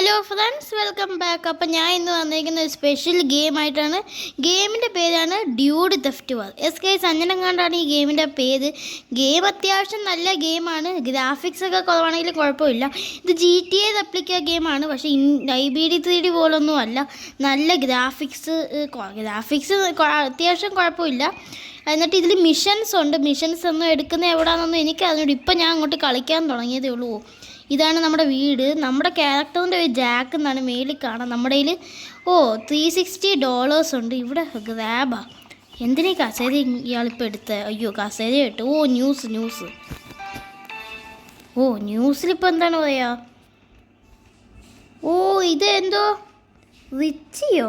Hello friends, welcome back. അപ്പം ഞാൻ ഇന്ന് വന്നിരിക്കുന്ന ഒരു സ്പെഷ്യൽ ഗെയിമായിട്ടാണ്. ഗെയിമിൻ്റെ പേരാണ് ഡ്യൂഡ് തെഫ്റ്റ് വാർ. എസ് കെ സഞ്ജനങ്ങാണ്ടാണ് ഈ ഗെയിമിൻ്റെ പേര്. ഗെയിം അത്യാവശ്യം നല്ല ഗെയിമാണ്. ഗ്രാഫിക്സ് ഒക്കെ കുറവാണെങ്കിലും കുഴപ്പമില്ല. ഇത് GTA റെപ്ലിക്ക ഗെയിമാണ്. പക്ഷേ IBD3D പോലൊന്നും അല്ല. നല്ല ഗ്രാഫിക്സ് അത്യാവശ്യം കുഴപ്പമില്ല. എന്നിട്ട് ഇതിൽ മിഷൻസ് ഉണ്ട്. മിഷൻസ് ഒന്നും എടുക്കുന്ന എവിടെയാണെന്നൊന്നും എനിക്കറിഞ്ഞൂടെ. ഇപ്പം ഞാൻ അങ്ങോട്ട് കളിക്കാൻ തുടങ്ങിയതേ ഉള്ളൂ. ഇതാണ് നമ്മുടെ വീട്. നമ്മുടെ ക്യാരക്ടറിൻ്റെ ഒരു ജാക്ക് എന്നാണ് മേളിൽ കാണാം. നമ്മുടെ കയ്യിൽ $360 ഉണ്ട്. ഇവിടെ ഗ്രാബാ. എന്തിനാ കസേര ഇയാളിപ്പോൾ എടുത്ത്? അയ്യോ, കസേര ഇട്ടു. ന്യൂസ്. ന്യൂസിലിപ്പോൾ എന്താണ് പറയാ? ഇത് എന്തോ റിച്ചോ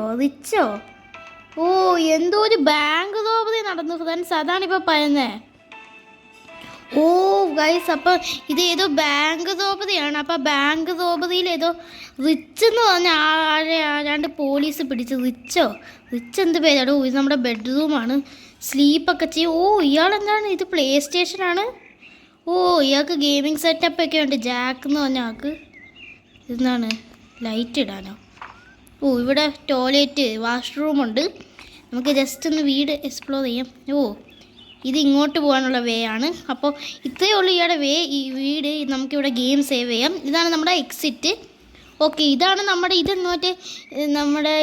എന്തോ ഒരു ബാങ്ക് റോബറി നടന്നു ഫ്രണ്ട്സ്. അതാണിപ്പോൾ പറയുന്നത്. ഗൈസ്, അപ്പോൾ ഇത് ഏതോ ബാങ്ക് റോബറിയാണ്. അപ്പോൾ ബാങ്ക് റോബറിയിൽ ഏതോ റിച്ച് എന്ന് പറഞ്ഞ ആരാണ്ട് പോലീസ് പിടിച്ച്. റിച്ച് എന്ത് പേരാടോ? ഇത് നമ്മുടെ ബെഡ്റൂമാണ്. സ്ലീപ്പൊക്കെ ചെയ്യും. ഇയാളെന്താണ്? ഇത് പ്ലേ സ്റ്റേഷനാണ്. ഇയാൾക്ക് ഗെയിമിംഗ് സെറ്റപ്പൊക്കെ ഉണ്ട്. ജാക്ക് എന്ന് പറഞ്ഞ ആൾക്ക് ഇതെന്താണ്? ലൈറ്റ് ഇടാനോ? ഇവിടെ ടോയ്ലറ്റ്, വാഷ്റൂമുണ്ട്. നമുക്ക് ജസ്റ്റ് ഒന്ന് വീട് എക്സ്പ്ലോർ ചെയ്യാം. ഇത് ഇങ്ങോട്ട് പോകാനുള്ള വേ ആണ്. അപ്പോൾ ഇത്രയേ ഉള്ളൂ ഇയാളുടെ വേ. ഈ വീട് നമുക്കിവിടെ ഗെയിം സേവ് ചെയ്യാം. ഇതാണ് നമ്മുടെ എക്സിറ്റ്. ഇതാണ് നമ്മുടെ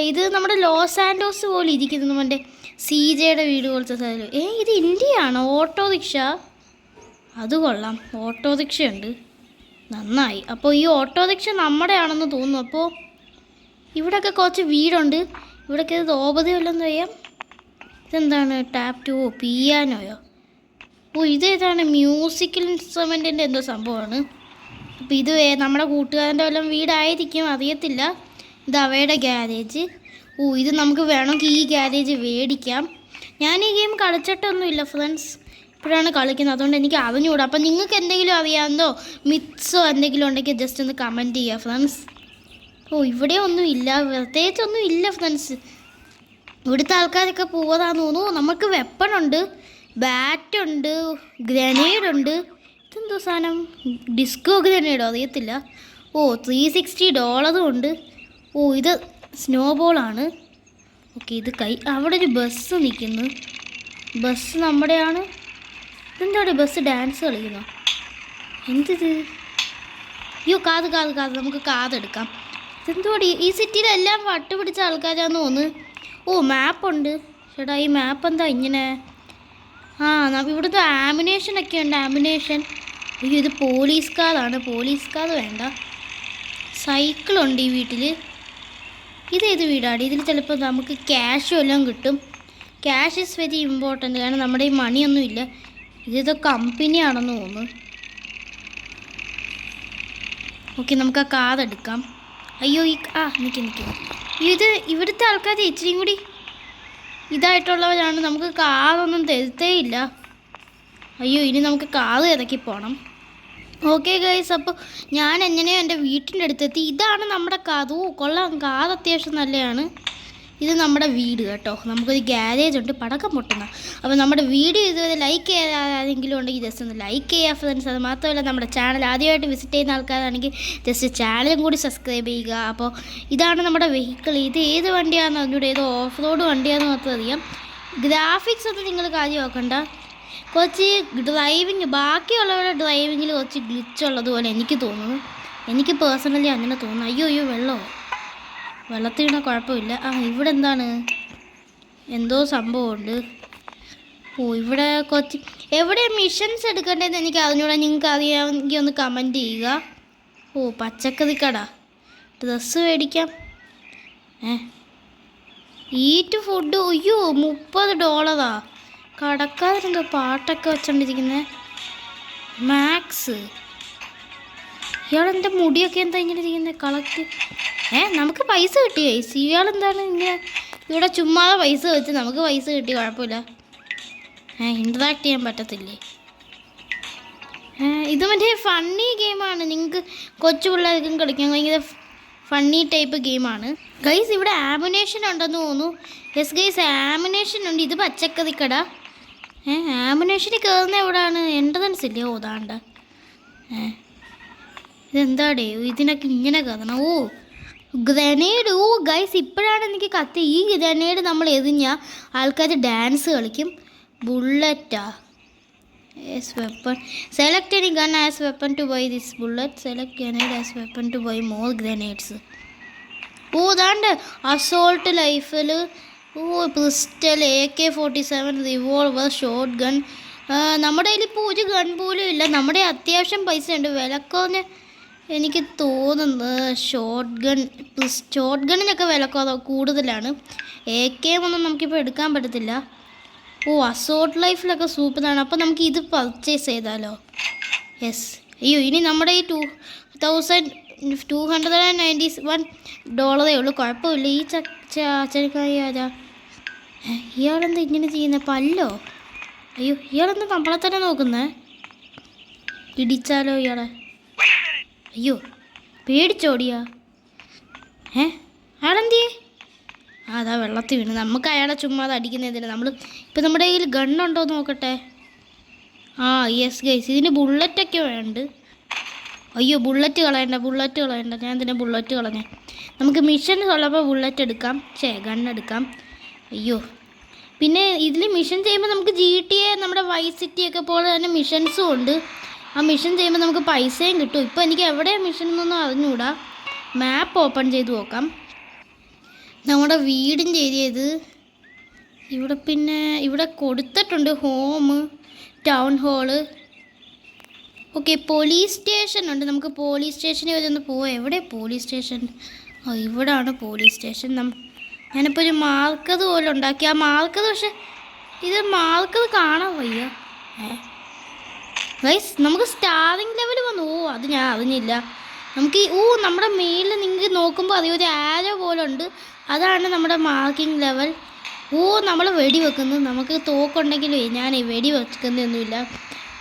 ഇത് നമ്മുടെ ലോസ് ആൻഡോസ് പോലെ ഇരിക്കുന്നു. നമ്മുടെ CJയുടെ വീട് പോലത്തെ സ്ഥലം. ഇത് ഇന്ത്യയാണോ? ഓട്ടോറിക്ഷ. അത് കൊള്ളാം, ഓട്ടോറിക്ഷ ഉണ്ട്. നന്നായി. അപ്പോൾ ഈ ഓട്ടോറിക്ഷ നമ്മുടെ ആണെന്ന് തോന്നുന്നു. അപ്പോൾ ഇവിടെയൊക്കെ കുറച്ച് വീടുണ്ട്. ഇവിടെയൊക്കെ റോബറി വല്ലതും ചെയ്യാം. ഇതെന്താണ്? ടാപ്പ് പിയാനോയോ? ഇതേതാണ്? മ്യൂസിക്കൽ ഇൻസ്ട്രുമെൻറ്റിൻ്റെ എന്തോ സംഭവമാണ്. അപ്പോൾ ഇത് നമ്മുടെ കൂട്ടുകാരൻ്റെ വല്ലതും വീടായിരിക്കും, അറിയത്തില്ല. ഇത് അവയുടെ ഗ്യാരേജ്. ഇത് നമുക്ക് വേണമെങ്കിൽ ഈ ഗ്യാരേജ് മേടിക്കാം. ഞാൻ ഈ ഗെയിം കളിച്ചിട്ടൊന്നുമില്ല ഫ്രണ്ട്സ്, ഇപ്പോഴാണ് കളിക്കുന്നത്. അതുകൊണ്ട് എനിക്ക് അറിഞ്ഞുകൂടാ. അപ്പം നിങ്ങൾക്ക് എന്തെങ്കിലും അറിയാമെന്നോ മിത്സോ എന്തെങ്കിലും ഉണ്ടെങ്കിൽ ജസ്റ്റ് ഒന്ന് കമൻറ്റ് ചെയ്യുക ഫ്രണ്ട്സ്. ഇവിടെ ഒന്നും ഇല്ല, പ്രത്യേകിച്ചൊന്നും ഇല്ല ഫ്രണ്ട്സ്. ഇവിടുത്തെ ആൾക്കാരൊക്കെ പോകാതാന്ന് തോന്നുന്നു. നമുക്ക് വെപ്പണുണ്ട്, ബാറ്റുണ്ട്, ഗ്രനേഡുണ്ട്. ഇതെന്തോ സാധനം? ഡിസ്കോ ഗ്രനേഡോ? അറിയത്തില്ല. $360 ഉണ്ട്. ഇത് സ്നോബോളാണ്. ഇത് അവിടെ ഒരു ബസ് നിൽക്കുന്നു. ബസ് നമ്മുടെയാണ്. ഇതെന്താണ്? ബസ് ഡാൻസ് കളിക്കുന്നോ? എന്തിത്? കാത്. നമുക്ക് കാതെടുക്കാം. ഇതെന്തോടി? ഈ സിറ്റിയിലെല്ലാം വട്ടുപിടിച്ച ആൾക്കാരാന്ന് തോന്നുന്നു. മാപ്പുണ്ട്. ചേട്ടാ, ഈ മാപ്പ് എന്താ ഇങ്ങനെ? ഇവിടുത്തെ ആമിനേഷനൊക്കെ ഉണ്ട്. ആമിനേഷൻ. ഇത് പോലീസ് കാറാണ്. പോലീസ് കാർ വേണ്ട. സൈക്കിളുണ്ട് ഈ വീട്ടിൽ. ഇതേത് വീടാണ്? ഇതിൽ ചിലപ്പോൾ നമുക്ക് ക്യാഷും എല്ലാം കിട്ടും. Cash is very important. കാരണം നമ്മുടെ ഈ മണിയൊന്നുമില്ല. ഇതേതോ കമ്പനിയാണെന്ന് തോന്നുന്നു. നമുക്ക് ആ കാർ എടുക്കാം. നിൽക്കും. ഇത് ഇവിടുത്തെ ആൾക്കാർ ഇച്ചിരിയും കൂടി ഇതായിട്ടുള്ളവരാണ്. നമുക്ക് കാറൊന്നും തരുത്തേയില്ല. ഇനി നമുക്ക് കാറ് ഇറക്കി പോകണം. ഗൈസ്, അപ്പോൾ ഞാൻ എങ്ങനെയോ എൻ്റെ വീട്ടിൻ്റെ അടുത്തെത്തി. ഇതാണ് നമ്മുടെ കാർ. കൊള്ളാം, കാർ അത്യാവശ്യം നല്ലതാണ്. ഇത് നമ്മുടെ വീട് കേട്ടോ. നമുക്കൊരു ഗ്യാരേജ് ഉണ്ട്. പടക്കം പൊട്ടുന്ന. അപ്പോൾ നമ്മുടെ വീഡിയോ ഇതുവരെ ലൈക്ക് ചെയ്യാൻ ആരെങ്കിലും ഉണ്ടെങ്കിൽ ജസ്റ്റ് ഒന്ന് ലൈക്ക് ചെയ്യുക ഫ്രണ്ട്സ്. അത് മാത്രമല്ല, നമ്മുടെ ചാനൽ ആദ്യമായിട്ട് വിസിറ്റ് ചെയ്യുന്ന ആൾക്കാരാണെങ്കിൽ ജസ്റ്റ് ചാനലും കൂടി സബ്സ്ക്രൈബ് ചെയ്യുക. അപ്പോൾ ഇതാണ് നമ്മുടെ വെഹിക്കിൾ. ഇത് ഏത് വണ്ടിയാണെന്ന് അറിഞ്ഞൂടെ? ഏതോ ഓഫ് റോഡ് വണ്ടിയാണെന്ന് മാത്രം അറിയാം. ഗ്രാഫിക്സ് ഒന്നും നിങ്ങൾ കാര്യം നോക്കണ്ട. കുറച്ച് ഡ്രൈവിങ്, ബാക്കിയുള്ളവരുടെ ഡ്രൈവിങ്ങിൽ കുറച്ച് ഗ്ലിച്ചുള്ളതുപോലെ എനിക്ക് തോന്നുന്നു. എനിക്ക് പേഴ്സണലി അങ്ങനെ തോന്നുന്നു. വെള്ളത്തിൽ വീണാൽ കുഴപ്പമില്ല. ഇവിടെ എന്താണ്? എന്തോ സംഭവമുണ്ട്. ഇവിടെ കുറച്ച് എവിടെ മിഷൻസ് എടുക്കേണ്ടതെന്ന് എനിക്ക് അറിഞ്ഞൂടാ. നിങ്ങൾക്ക് അറിയാമെങ്കിൽ ഒന്ന് കമൻറ്റ് ചെയ്യുക. പച്ചക്കറിക്കട. ഡ്രസ്സ് മേടിക്കാം. Eat food. $30. കടക്കാരെന്തോ പാട്ടൊക്കെ വെച്ചോണ്ടിരിക്കുന്നത്. മാക്സ്. ഇയാളെൻ്റെ മുടിയൊക്കെ എന്താ ഇങ്ങനെ ഇരിക്കുന്നത്? കളക്ട്. നമുക്ക് പൈസ കിട്ടിയേ. ഇയാളെന്താണ് ഇങ്ങനെ ഇവിടെ ചുമ്മാതെ പൈസ വെച്ച്? നമുക്ക് പൈസ കിട്ടി, കുഴപ്പമില്ല. ഇൻട്രാക്ട് ചെയ്യാൻ പറ്റത്തില്ലേ? ഇത് മറ്റേ ഫണ്ണി ഗെയിമാണ്. നിങ്ങൾക്ക് കൊച്ചു പിള്ളേർക്കും കളിക്കാൻ ഭയങ്കര ഫണ്ണി ടൈപ്പ് ഗെയിമാണ്. ഗൈസ്, ഇവിടെ ആമിനേഷൻ ഉണ്ടെന്ന് തോന്നുന്നു. യെസ് ഗൈസ്, ആമിനേഷൻ ഉണ്ട്. ഇത് പച്ചക്കറിക്കട. ആമിനേഷന് കയറുന്ന എവിടെയാണ്? എൻട്രൻസ് ഇല്ലേ? ദാണ്ട. ഇതെന്താടേ? ഇതിനൊക്കെ ഇങ്ങനെ കയറണം. ഗ്രനേഡ്. ഓ ഗൈസ്, ഇപ്പോഴാണ് എനിക്ക് കത്തി. ഈ ഗ്രനേഡ് നമ്മൾ എറിഞ്ഞാൽ ആൾക്കാർ ഡാൻസ് കളിക്കും. ബുള്ളറ്റാ. As weapon. Select any gun as weapon to buy this bullet. Select grenade as weapon to buy more grenades. ഓ ദാണ്ട് അസോൾട്ട് റൈഫിൾ, ഓ pistol, AK-47, revolver, shotgun. നമ്മുടെ കയ്യിൽ ഇപ്പോൾ ഒരു ഗൺ പോലും ഇല്ല. നമ്മുടെ അത്യാവശ്യം പൈസ ഉണ്ട്. വിലക്കുറഞ്ഞ എനിക്ക് തോന്നുന്നത് ഷോട്ട് ഗണ്ണിനൊക്കെ വില കൂടുതലാണ്. AK ഒന്നും നമുക്കിപ്പോൾ എടുക്കാൻ പറ്റത്തില്ല. ഓ അസോൾട്ട് ലൈഫിലൊക്കെ സൂപ്പറാണ്. അപ്പോൾ നമുക്ക് ഇത് പർച്ചേസ് ചെയ്താലോ? യെസ്. അയ്യോ, ഇനി നമ്മുടെ ഈ $291 ഉള്ളൂ. കുഴപ്പമില്ല. ഈ ചച്ചക്കായി ആരാ? ഇയാളെന്താ ഇങ്ങനെ ചെയ്യുന്നത്? പല്ലോ? അയ്യോ, ഇയാളെന്താ നമ്മളെ തന്നെ നോക്കുന്നേ? ഇടിച്ചാലോ ഇയാളെ? അയ്യോ, പേടിച്ചോടിയാ? അയാളെന്തിയേ? അതാ വെള്ളത്തിൽ വീണ്. നമുക്ക് അയാളെ ചുമ്മാ അടിക്കുന്നതില്ല. ഇപ്പം നമ്മുടെ കയ്യിൽ ഗണ്ണുണ്ടോ നോക്കട്ടെ. യെസ് ഗൈസ്, ഇതിന് ബുള്ളറ്റൊക്കെ വേണ്ട. അയ്യോ, ബുള്ളറ്റ് കളയണ്ട. ഞാൻ ഇതിനെ ബുള്ളറ്റ് കളഞ്ഞേ. നമുക്ക് മിഷൻ ഉള്ളപ്പോൾ ബുള്ളറ്റ് എടുക്കാം. ഗണ്ണെടുക്കാം. അയ്യോ, പിന്നെ ഇതിൽ മിഷൻ ചെയ്യുമ്പോൾ നമുക്ക് GTA, നമ്മുടെ വൈസ് സിറ്റിയൊക്കെ പോലെ തന്നെ മിഷൻസും ഉണ്ട്. ആ മിഷൻ ചെയ്യുമ്പോൾ നമുക്ക് പൈസയും കിട്ടും. ഇപ്പോൾ എനിക്ക് എവിടെയാണ് മിഷൻ എന്നൊന്നും അറിഞ്ഞുകൂടാ. മാപ്പ് ഓപ്പൺ ചെയ്ത് നോക്കാം. നമ്മുടെ വീടിൻ്റെ ഏരിയ ഇത്. ഇവിടെ കൊടുത്തിട്ടുണ്ട് home, town hall. Okay, police station ഉണ്ട്. നമുക്ക് പോലീസ് സ്റ്റേഷനിൽ വരെ ഒന്ന് പോവാം. എവിടെ പോലീസ് സ്റ്റേഷൻ? ഇവിടാണ് പോലീസ് സ്റ്റേഷൻ. ഞാനിപ്പോൾ ഒരു മാർക്കർ പോലെ ഉണ്ടാക്കി. ആ മാർക്കർ, പക്ഷെ ഇത് മാർക്കർ കാണാൻ വയ്യ. ഗൈസ്, നമുക്ക് സ്റ്റാറിങ് ലെവൽ വന്നു. അത് ഞാൻ അറിഞ്ഞില്ല. നമുക്ക് നമ്മുടെ മേലിൽ നിങ്ങൾക്ക് നോക്കുമ്പോൾ അതേ ഒരു ആരോ പോലെ ഉണ്ട്. അതാണ് നമ്മുടെ മാർക്കിംഗ് ലെവൽ. നമ്മൾ വെടി വെക്കുന്നു. നമുക്ക് തോക്കുണ്ടെങ്കിലേ ഞാൻ വെടി വെക്കുന്നൊന്നുമില്ല.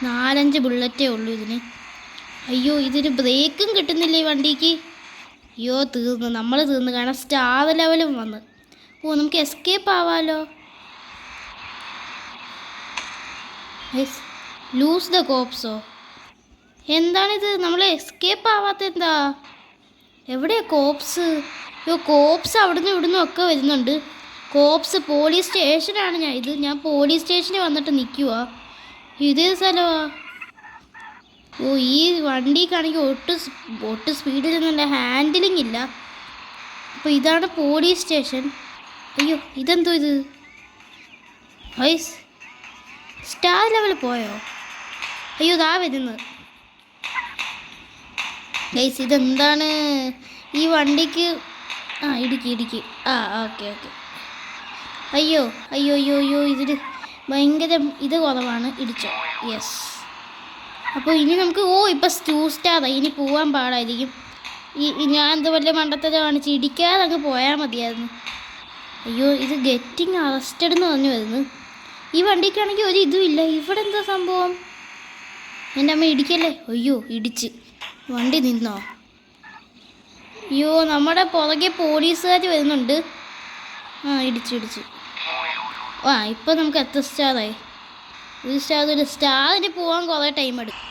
4-5 ബുള്ളറ്റേ ഉള്ളൂ ഇതിന്. അയ്യോ, ഇതിന് ബ്രേക്കും കിട്ടുന്നില്ല ഈ വണ്ടിക്ക്. അയ്യോ, നമ്മൾ തീർന്നു. കാരണം സ്റ്റാർ ലെവലും വന്ന്. നമുക്ക് എസ്കേപ്പ് ആവാമല്ലോ. ലൂസ് ദ കോപ്സോ? എന്താണിത്? നമ്മൾ എസ്കേപ്പ് ആവാത്ത എന്താ? എവിടെയാ കോപ്സ്? കോപ്സ് അവിടുന്ന് ഇവിടുന്ന് ഒക്കെ വരുന്നുണ്ട്. കോപ്സ് പോലീസ് സ്റ്റേഷനാണ്. ഞാൻ പോലീസ് സ്റ്റേഷനിൽ വന്നിട്ട് നിൽക്കുക. ഇതേ സ്ഥലമാ? ഈ വണ്ടിക്കാണെങ്കിൽ ഒട്ടും സ്പീഡിലൊന്നുമില്ല, ഹാൻഡിലിംഗ് ഇല്ല. അപ്പോൾ ഇതാണ് പോലീസ് സ്റ്റേഷൻ. അയ്യോ, ഇതെന്തോ ഇത്? സ്റ്റാർ ലെവൽ പോയോ? അയ്യോ, ദാ വരുന്നത്. ഗൈസ്, ഇതെന്താണ് ഈ വണ്ടിക്ക്? ഇടുക്കി. ഓക്കെ. അയ്യോ, ഇതിന് ഭയങ്കര ഇത് കുറവാണ്. ഇടിച്ചോ? യെസ്. അപ്പോൾ ഇനി നമുക്ക് ഇപ്പം 2 സ്റ്റാറായി. ഇനി പോകാൻ പാടായിരിക്കും. ഞാൻ എന്താ വലിയ മണ്ടത്തരം കാണിച്ച് ഇടിക്കാതെ അങ്ങ് പോയാൽ മതിയായിരുന്നു. അയ്യോ, ഇത് ഗെറ്റിംഗ് അറസ്റ്റഡ് എന്ന് പറഞ്ഞു വരുന്നു. ഈ വണ്ടിക്കാണെങ്കിൽ ഒരു ഇതും ഇല്ല. ഇവിടെ എന്താ സംഭവം? എൻ്റെ അമ്മ ഇടിക്കല്ലേ. അയ്യോ, ഇടിച്ച് വണ്ടി നിന്നോ? അയ്യോ, നമ്മുടെ പുറകെ പോലീസുകാർ വരുന്നുണ്ട്. ഇടിച്ച്. ഇപ്പം നമുക്ക് എത്ര സ്റ്റാറായി? ഒരു സ്റ്റാറിന് പോകാൻ കുറേ ടൈം എടുക്കും.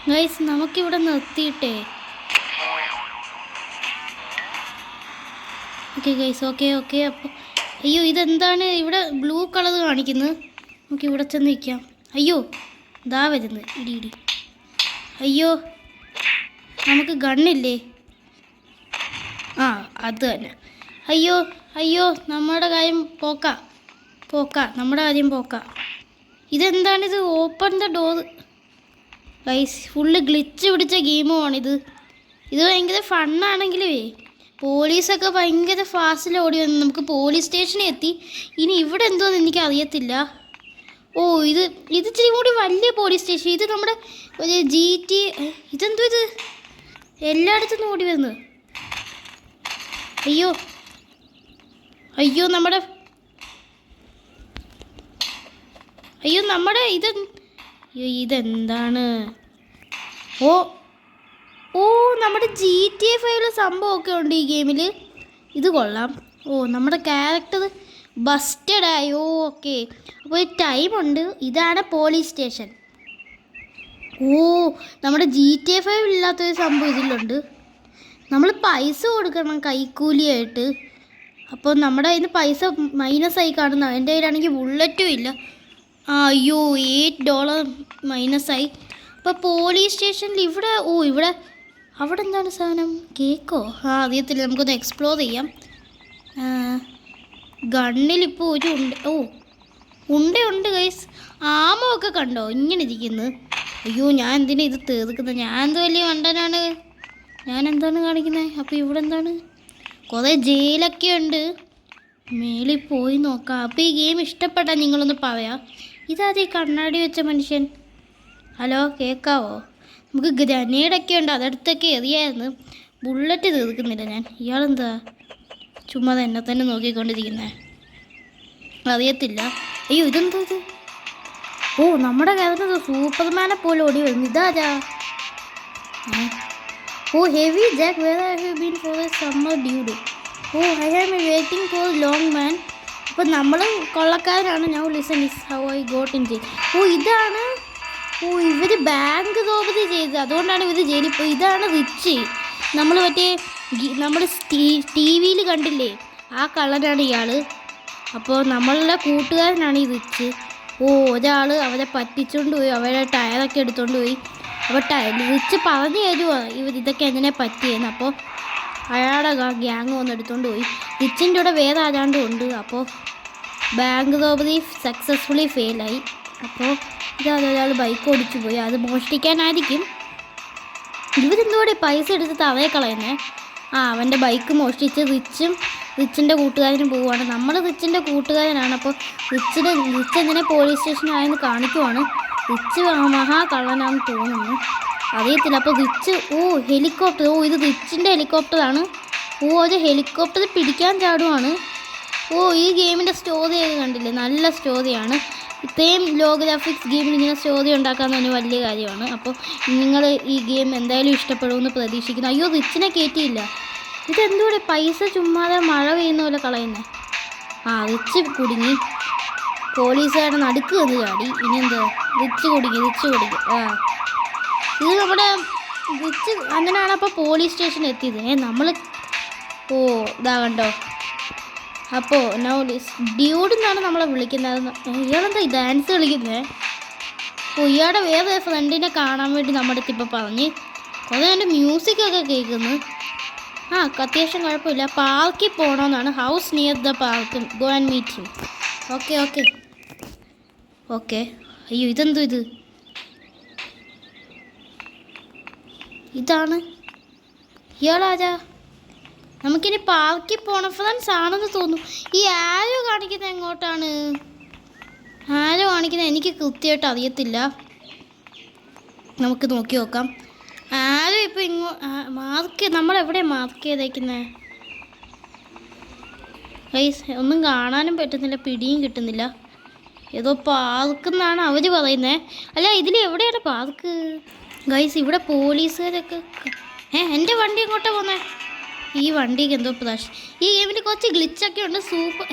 ഗൈസ്, നമുക്കിവിടെ നിർത്തിയിട്ടേ. Okay guys, okay. അപ്പോൾ അയ്യോ, ഇതെന്താണ് ഇവിടെ ബ്ലൂ കളർ കാണിക്കുന്നത്? നമുക്ക് ഇവിടെ ചെന്ന് നിൽക്കാം. അയ്യോ, ദാ വരുന്നത്. ഇടി. അയ്യോ, നമുക്ക് ഗണ്ണില്ലേ? അത് തന്നെ. അയ്യോ, നമ്മുടെ കാര്യം പോക്ക. നമ്മുടെ കാര്യം പോക്ക. ഇതെന്താണിത്? Open the door. Guys, full glitch പിടിച്ച ഗെയിമുമാണിത്. ഇത് ഭയങ്കര ഫണ്ണാണെങ്കിലേ പോലീസൊക്കെ ഭയങ്കര ഫാസ്റ്റിൽ ഓടി വന്നു. നമുക്ക് പോലീസ് സ്റ്റേഷനിൽ എത്തി. ഇനി ഇവിടെ എന്തോന്ന് എനിക്കറിയത്തില്ല. ഇത് ഇച്ചിരി കൂടി വലിയ പോലീസ് സ്റ്റേഷൻ. ഇത് നമ്മുടെ ഒരു ഇതെന്തോ ഇത്? എല്ലായിടത്തും ഓടി വരുന്നത്. അയ്യോ, നമ്മുടെ ഇതെന്താണ്? നമ്മുടെ GTA 5 സംഭവമൊക്കെ ഉണ്ട് ഈ ഗെയിമിൽ. ഇത് കൊള്ളാം. നമ്മുടെ ക്യാരക്ടർ ബസ്റ്റഡായി. ഓക്കെ, അപ്പോൾ ഒരു ടൈമുണ്ട്. ഇതാണ് പോലീസ് സ്റ്റേഷൻ. നമ്മുടെ GTA 5 ഇല്ലാത്തൊരു സംഭവം ഇതിലുണ്ട്. നമ്മൾ പൈസ കൊടുക്കണം കൈക്കൂലിയായിട്ട്. അപ്പോൾ നമ്മുടെ കയ്യിൽ നിന്ന് പൈസ മൈനസായി കാണുന്ന. എൻ്റെ കയ്യിലാണെങ്കിൽ ബുള്ളറ്റും ഇല്ല. അയ്യോ $8 മൈനസായി. അപ്പോൾ പോലീസ് സ്റ്റേഷനിൽ ഇവിടെ ഇവിടെ അവിടെ എന്താണ് സാധനം? കേക്കോ? അറിയത്തില്ല. നമുക്കൊന്ന് എക്സ്പ്ലോർ ചെയ്യാം. ഗണ്ണിലിപ്പോൾ ഒരു ഉണ്ട് ഗൈസ്. ആമോ ഒക്കെ കണ്ടോ ഇങ്ങനെ ഇരിക്കുന്നത്? അയ്യോ ഞാൻ എന്തിനാ ഇത് തീർക്കുന്നത്? ഞാൻ എന്ത് വലിയ വണ്ടനാണ്. ഞാൻ എന്താണ് കാണിക്കുന്നത്? അപ്പോൾ ഇവിടെ എന്താണ്? കുറേ ജയിലൊക്കെ ഉണ്ട്. മേളിൽ പോയി നോക്കാം. അപ്പോൾ ഈ ഗെയിം ഇഷ്ടപ്പെട്ടാൽ നിങ്ങളൊന്ന് പറയാം. ഇതാദ്യം കണ്ണാടി വെച്ച മനുഷ്യൻ. ഹലോ കേൾക്കാവോ? നമുക്ക് ഗ്രനേഡൊക്കെ ഉണ്ട്, അതെടുത്തൊക്കെ എറിയായിരുന്നു. ബുള്ളറ്റ് തീർക്കുന്നില്ല ഞാൻ. ഇയാളെന്താ ചുമ്മാ എന്നെ തന്നെ നോക്കിക്കൊണ്ടിരിക്കുന്നത്? അറിയത്തില്ല. അയ്യോ ഇതെന്താ ഇത്? നമ്മുടെ കേരളത്തിൽ സൂപ്പർമാനെ പോലെ ഓടി വരുന്നു. ഇതാരാ? Heavy Jack, where have you been for a summer dude? I am waiting for long man. അപ്പം നമ്മൾ കൊള്ളക്കാരനാണ്. Now listen is how I got in jail. ഇതാണ്. ഇവർ ബാങ്ക് റോബറി ചെയ്തത്, അതുകൊണ്ടാണ് ഇവർ ജയിലിൽ പോയി. ഇതാണ് റിച്ച്. നമ്മൾ നമ്മൾ ടി വിയിൽ കണ്ടില്ലേ, ആ കള്ളനാണ് ഇയാൾ. അപ്പോൾ നമ്മളുടെ കൂട്ടുകാരനാണ് ഈ റിച്ച്. ഒരാൾ അവരെ പറ്റിച്ചുകൊണ്ട് പോയി, അവരുടെ ടയറൊക്കെ എടുത്തുകൊണ്ട് പോയി. അപ്പോൾ റിച്ച് പറഞ്ഞു തരുമോ ഇതൊക്കെ എങ്ങനെ പറ്റിയെന്ന്. അപ്പോൾ അയാളുടെ ഗ്യാങ് വന്ന് എടുത്തുകൊണ്ട് പോയി. റിച്ചിൻ്റെ കൂടെ വേറെ ആരാണ്ടും ഉണ്ട്. അപ്പോൾ ബാങ്ക് റോബറി സക്സസ്ഫുള്ളി ഫെയിലായി. അപ്പോൾ ഇതൊരാൾ ബൈക്ക് ഓടിച്ചു പോയി. അത് മോഷ്ടിക്കാനായിരിക്കും. ഇവരെന്തോടെ പൈസ എടുത്ത് തവയെ കളയുന്നേ? അവൻ്റെ ബൈക്ക് മോഷ്ടിച്ച് റിച്ചിൻ്റെ കൂട്ടുകാരനും പോവുകയാണ്. നമ്മൾ റിച്ചിൻ്റെ കൂട്ടുകാരനാണ്. അപ്പോൾ റിച്ച് എങ്ങനെ പോലീസ് സ്റ്റേഷനായെന്ന് കാണിക്കുവാണ്. റിച്ച് മഹാ കള്ളനാണെന്ന് തോന്നുന്നു, അറിയത്തില്ല. അപ്പോൾ റിച്ച് ഹെലികോപ്റ്റർ. ഇത് റിച്ചിൻ്റെ ഹെലികോപ്റ്ററാണ്. ഒരു ഹെലികോപ്റ്റർ പിടിക്കാൻ ചാടുവാണ്. ഈ ഗെയിമിൻ്റെ സ്റ്റോറിയൊക്കെ കണ്ടില്ലേ? നല്ല സ്റ്റോറിയാണ്. ഇത്രയും ലോ ഗ്രാഫിക്സ് ഗെയിമിൽ ഇങ്ങനെ സ്റ്റോറി ഉണ്ടാക്കാൻ തന്നെ വലിയ കാര്യമാണ്. അപ്പോൾ നിങ്ങൾ ഈ ഗെയിം എന്തായാലും ഇഷ്ടപ്പെടുമെന്ന് പ്രതീക്ഷിക്കുന്നു. അയ്യോ റിച്ചിനെ കയറ്റിയില്ല. ഇതെന്തൂടെ പൈസ ചുമ്മാതെ മഴ പെയ്യുന്ന പോലെ കളയുന്നത്? റിച്ച് കുടുങ്ങി. പോലീസുകാരുടെ നടുക്ക് വന്ന് ചാടി. ഇനി എന്താ? റിച്ച് കുടുങ്ങി. ഇത് നമ്മുടെ റിച്ച് അങ്ങനെയാണ്. അപ്പോൾ പോലീസ് സ്റ്റേഷനിൽ എത്തിയത്. നമ്മൾ ഇതാ കണ്ടോ. അപ്പോൾ ഡ്യൂഡ് എന്നാണ് നമ്മളെ വിളിക്കുന്നത്. ഇയാളെന്താ ഡാൻസ് കളിക്കുന്നത്? ഇയാളുടെ വേറെ ഫ്രണ്ടിനെ കാണാൻ വേണ്ടി നമ്മുടെ അടുത്ത് ഇപ്പോൾ പറഞ്ഞ് കുറേ എൻ്റെ മ്യൂസിക്കൊക്കെ കേൾക്കുന്നു. അത്യാവശ്യം കുഴപ്പമില്ല. പാർക്കിൽ പോകണമെന്നാണ്. House near the park, go and meet him. Okay. അയ്യോ ഇതെന്തോ ഇതാണ് ഇയാളാരാ? നമുക്കിനി പാർക്കിൽ പോകണം. ഫ്രണ്ട്സ് ആണെന്ന് തോന്നുന്നു. ഈ ആരോ കാണിക്കുന്നത് എങ്ങോട്ടാണ്? ആരോ കാണിക്കുന്നത് എനിക്ക് കൃത്യമായിട്ട് അറിയത്തില്ല. നമുക്ക് നോക്കി നോക്കാം. ആരോ ഇപ്പോൾ നമ്മളെവിടെയാണ് മാർക്ക് ചെയ്തേക്കുന്നത്? ഒന്നും കാണാനും പറ്റുന്നില്ല, പിടിയും കിട്ടുന്നില്ല. ഏതോ പാർക്ക് എന്നാണ് അവർ പറയുന്നത്. അല്ല ഇതിൽ എവിടെയാണ് പാർക്ക്? ഗൈസ് ഇവിടെ പോലീസുകാരൊക്കെ. എൻ്റെ വണ്ടി എങ്ങോട്ടാണ് പോകുന്നത്? ഈ വണ്ടിക്ക് എന്തോ പ്രശ്നം. ഈ ഗെയിമിൽ കുറച്ച് ഗ്ലിച്ചൊക്കെ ഉണ്ട്. സൂപ്പർ.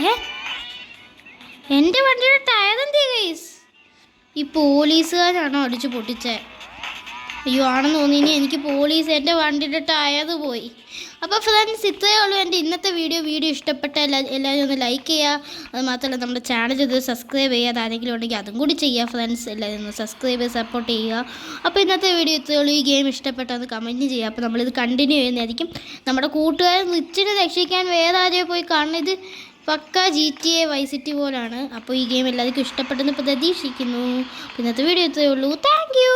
എൻ്റെ വണ്ടിയുടെ ടയർ എന്തേ ഗൈസ്? ഈ പോലീസുകാരാണോ അടിച്ച് പൊട്ടിച്ചേ? അയ്യോ ആണെന്ന് തോന്നി. ഇനി എനിക്ക് എൻ്റെ വണ്ടിയുടെ ടയർ പോയി. അപ്പോൾ ഫ്രണ്ട്സ് ഇത്രയേ ഉള്ളൂ എൻ്റെ ഇന്നത്തെ വീഡിയോ ഇഷ്ടപ്പെട്ട എല്ലാവരും ഒന്ന് ലൈക്ക് ചെയ്യുക. അത് മാത്രമല്ല നമ്മുടെ ചാനൽ ഇത് സബ്സ്ക്രൈബ് ചെയ്യുക. ആരെങ്കിലും ഉണ്ടെങ്കിൽ അതും കൂടി ചെയ്യുക ഫ്രണ്ട്സ്. എല്ലാവരും ഒന്ന് സബ്സ്ക്രൈബ് ചെയ്ത് സപ്പോർട്ട് ചെയ്യുക. അപ്പോൾ ഇന്നത്തെ വീഡിയോ ഇത്രയേ ഉള്ളൂ. ഈ ഗെയിം ഇഷ്ടപ്പെട്ടത് കമൻറ്റ് ചെയ്യുക. അപ്പോൾ നമ്മളിത് കണ്ടിന്യൂ ചെയ്യുന്നതായിരിക്കും. നമ്മുടെ കൂട്ടുകാരൻ റിച്ചിനെ രക്ഷിക്കാൻ വേറെ ആരെയോ പോയി കാണുന്നത് പക്ക GTA Vice City പോലാണ്. അപ്പോൾ ഈ ഗെയിം എല്ലാവർക്കും ഇഷ്ടപ്പെട്ടെന്ന് പ്രതീക്ഷിക്കുന്നു. ഇന്നത്തെ വീഡിയോ ഇത്രയേ ഉള്ളൂ. Thank you.